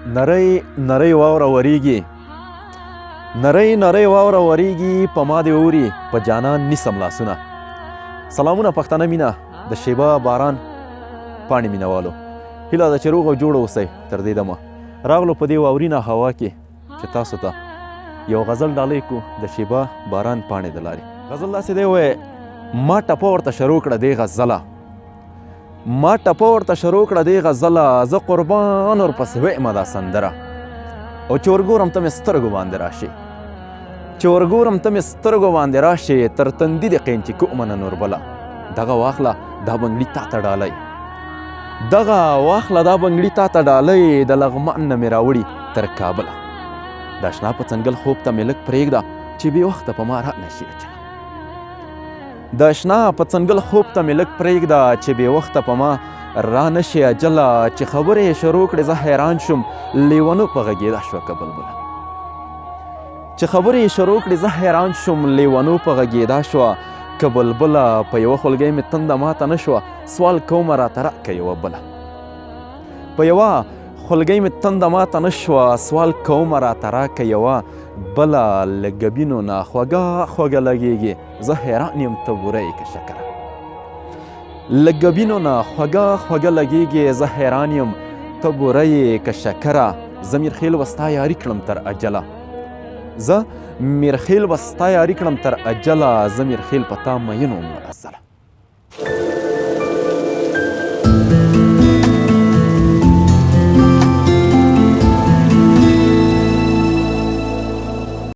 نری نری واوره وریږي، نری نری واوره وریږي، په ما دې اوري په جانان نیسم لاسونه. سلامونه پښتانه مینه د شیبه باران پاڼې مینوالو، هیله ده چې روغ او جوړ اوسئ. تر دې دمه راغلو په دې واورینه هوا کې چې تاسو ته یو غزل ډالۍ کړو د شیبه باران پاڼې د لارې. غزل داسې دی وایي: ما ټپه ورته شروع کړه دې غزله، ما ټپه ورته شروع کړه دې غزله، زه قربان ورپسې ویمه دا سندره. او چې ورګورم ته مې سترګو باندې راشي، چې ورګورم ته مې سترګو باندې راشي، تر تندي دې قینچي کومنه نور بله. دغه واخله دا بنګړي تا ته ډالۍ، دغه واخله دا بنګړي تا ته ډالۍ، د لغمان نه مې راوړي تر کابله. د اشنا په څنګل خوب ته مې لږ پرېږده چې بې وخته په ما را نشي اچله. د اشنا په څنګل خوب ته مې لږ پرېږده چې بې وخته په ما را نشي اجله. چې خبرې یې شروع کړې زه حیران شوم، لیونو په غږېدا شوه که بلبله. چې خبرې یې شروع کړې زه حیران شوم، لیونو په غږېدا شوه که بلبله. په یوه خولګۍ مې تنده ماته نه شوه، سوال کومه راته راکه یوه بله. په یوه خولګۍ مې تنده ماته نه شوه، سوال کومه راته راکه یوه بله. له ګبینو نه خوږه خوږه لګېږي، زه حیران یم ته بوره یې که شکره. له ګبینو نه خوږه خوږه لګېږي، زه حیران یم ته بوره یې که شکره. زه میرخیل به ستا یاري کړم تر اجله، زه میرخیل به ستا یاري کړم تر اجله. زه میرخیل په تا مین وم له ازله.